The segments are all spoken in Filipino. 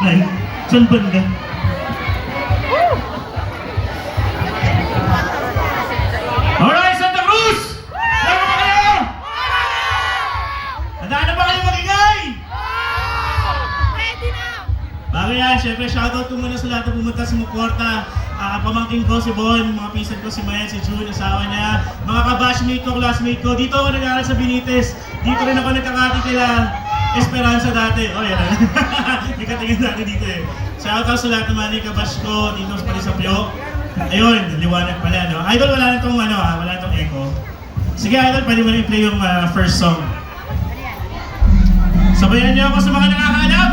Nay, saan banda? Alright, Santa Cruz! Laro ba kayo? Handa na ba kayo magingay? Ready na! Bago yan, syempre shoutout ko muna sa lahat na pumunta sa Mukorta. Pamangkin ko si Bon, mga pinsan ko si Mayan, si June, asawa niya, mga kabashmate ko, classmate ko. Dito ako nag-aaral sa Benitez. Dito rin ako nagkakati kila Esperanza dati. Oh, yan. May katingin natin dito eh. Shoutout sa lahat naman ni kabash ko, dito pa rin sa Pio. Ayun, liwanag pala, no? Idol, wala na itong wala na itong echo. Sige, Idol, pwede mo rin play yung first song. Sabayan niyo ako sa mga nakakalam!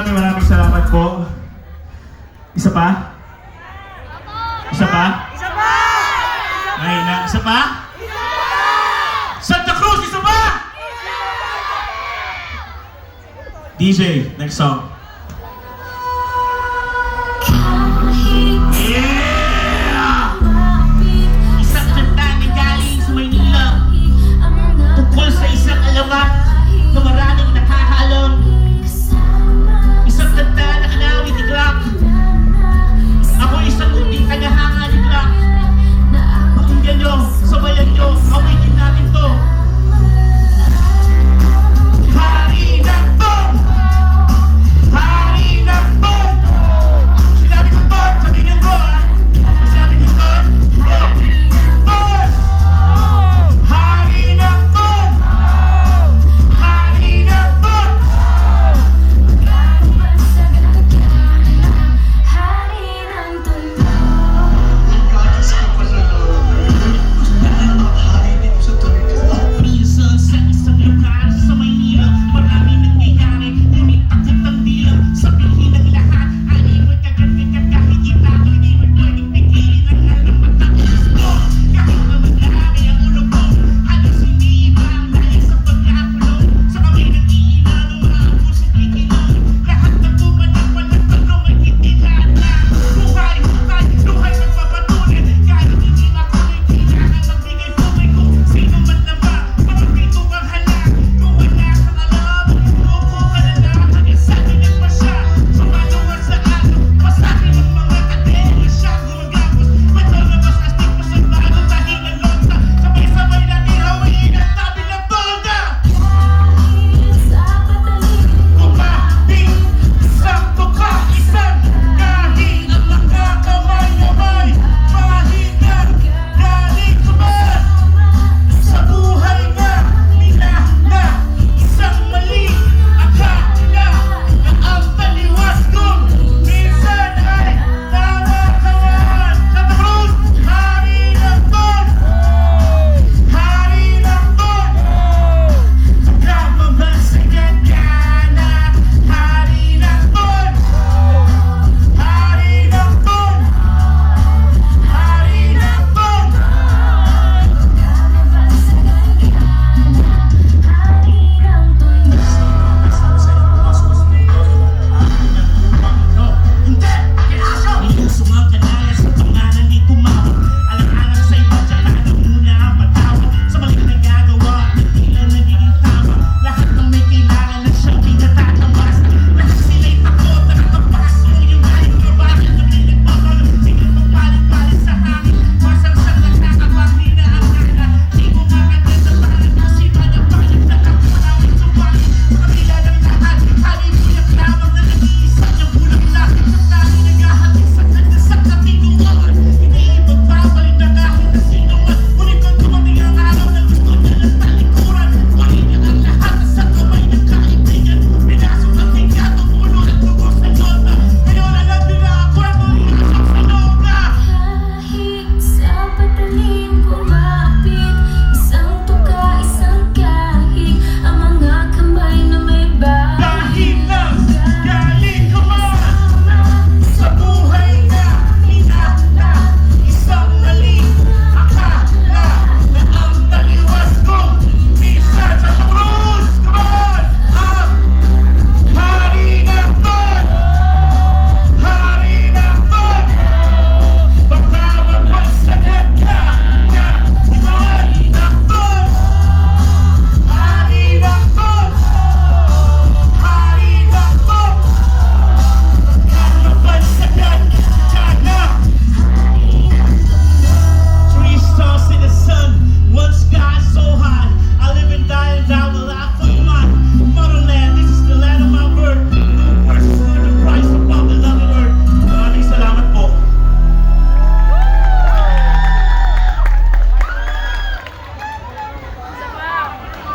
Maraming salamat po. Isa pa? Isa pa? Isa pa! Ay, isa pa? Santa Cruz, isa pa? DJ, next song. Yeah! Isang kanta na galing sa Maynila.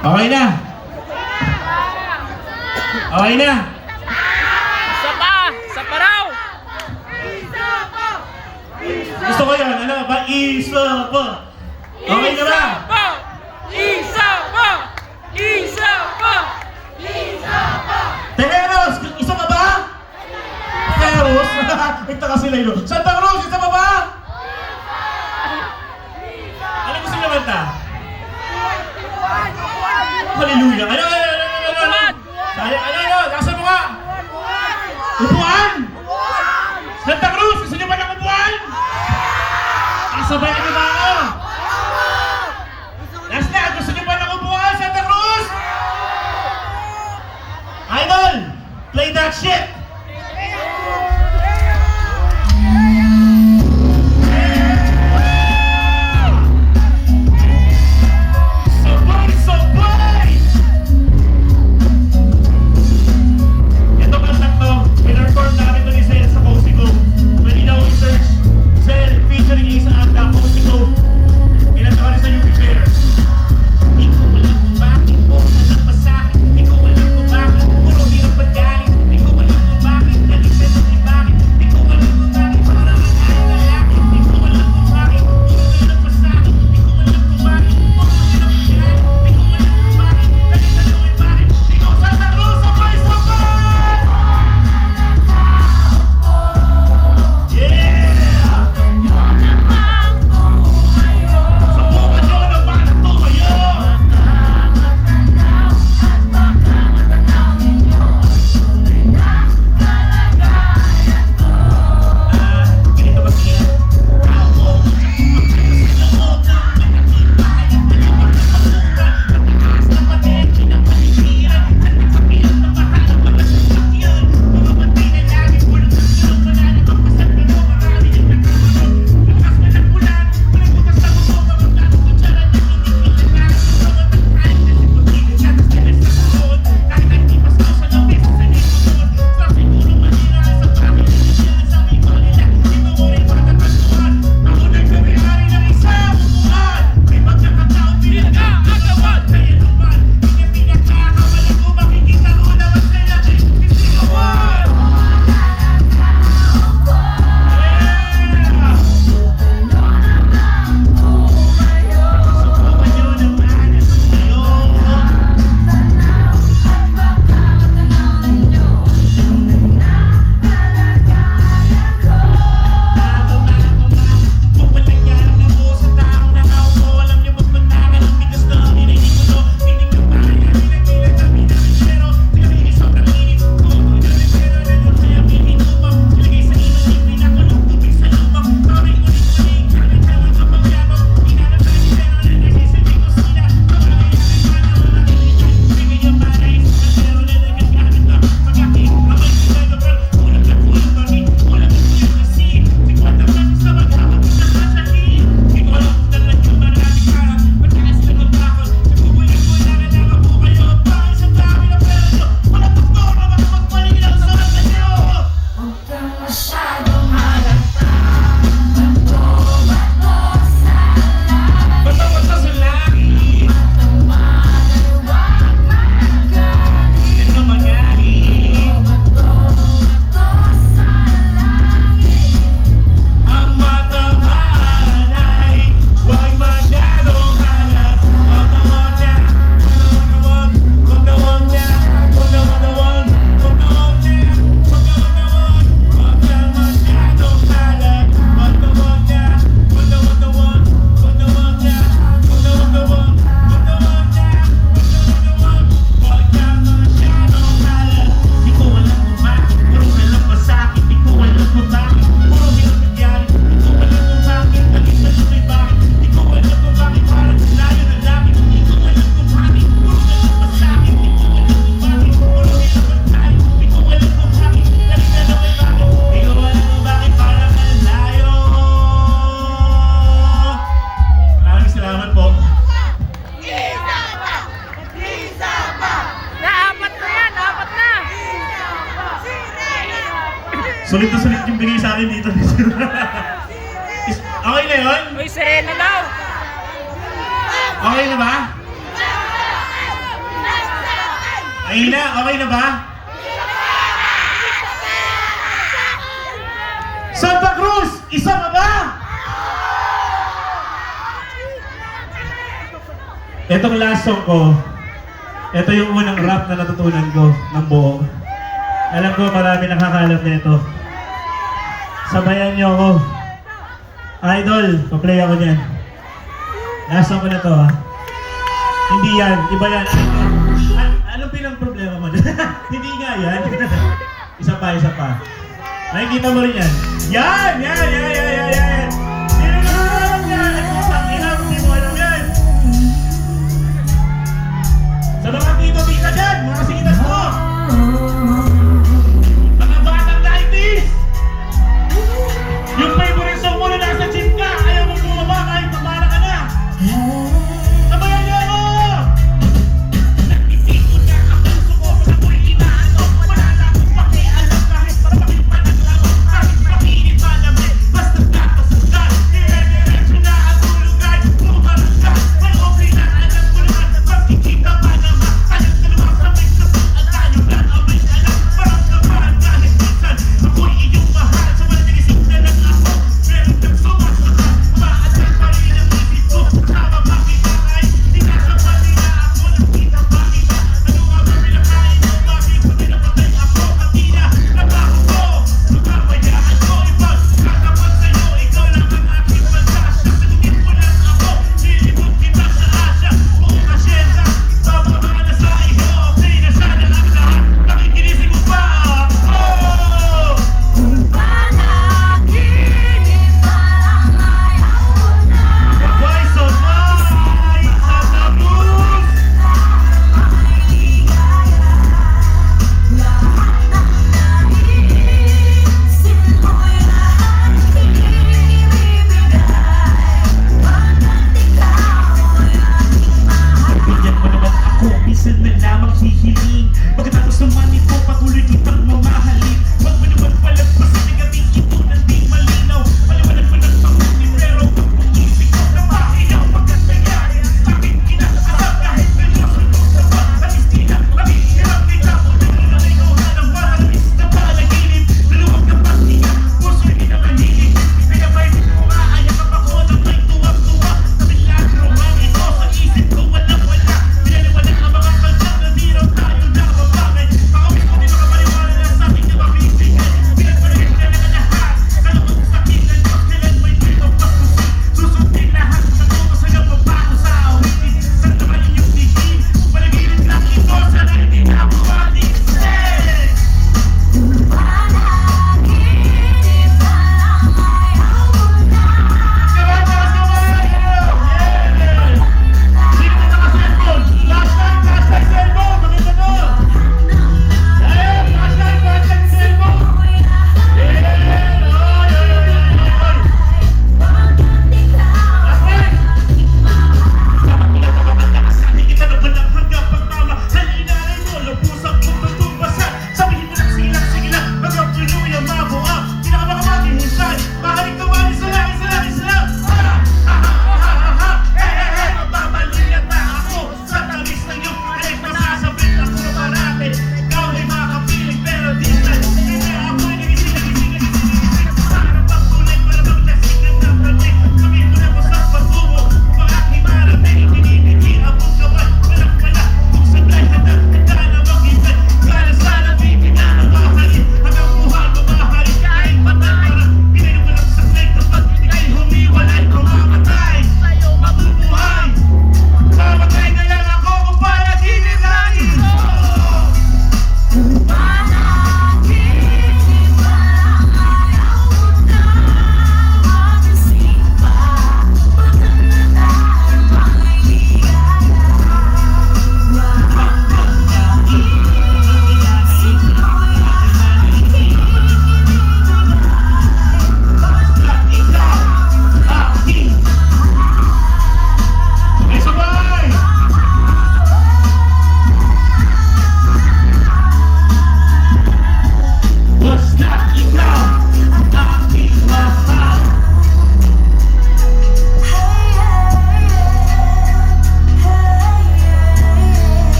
Okay na? Okay na? Isa pa! Isa pa raw! Gusto ko yun. Ano ba? Isa pa. Okay na ba? Isa pa! Isa pa! Tejeros! Isa pa ba? Tejeros? Ito kasi sila yun. Santa Cruz! Isa pa ba? Ano gusto nyo banta? Hallelujah! Ano? Nasa mo nga? Upuan! Santa Cruz! Gusto nyo ba ng upuan? Sabay na ba ako? Last na! Gusto nyo ba ng upuan, Santa Cruz? Idol! Play that shit! Sulit na sulit yung bigay sa akin dito. Okay na yun? Uy, Serena daw! Okay na ba? Mahina, okay na ba? Santa Cruz, isa pa ba? Etong last song ko, ito yung unang rap na natutunan ko ng buo. Alam ko marami nakakalam na ito. Sabayan niyo ako. Idol, pa-play ako niyan. Last song ko na to ha. Hindi yan, iba yan. Anong pinang problema mo? Hindi nga yan. Isa pa. Nakikita mo rin yan. Yan! Sino na alam yan? Ang ina, hindi mo alam yan. Sa mga tito-tita dyan, mga singitas mo. Mga batang 90s. Yung favorite song mo na nasa gym ka, ayaw mo bumaba kahit mabara ka na. Sabayan niyo ako! Nagtitiko na ang puso ko sa ako'y inaano. Wala na akong pakialam kahit para makipanaglaw. Kahit makinit malamig, basta tapos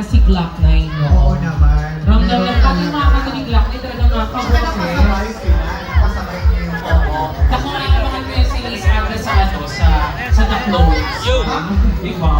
si Glock 9, no? Oo naman. Ramdam lang pag yung mga kanta ni Glock 9 talagang Saka nakapagod. nakasabay sila. Nakasabay niya yung Oo. Naku, naabangan mo yung si Miss Agnes sa ano, sa The Close. Yo. Di ba?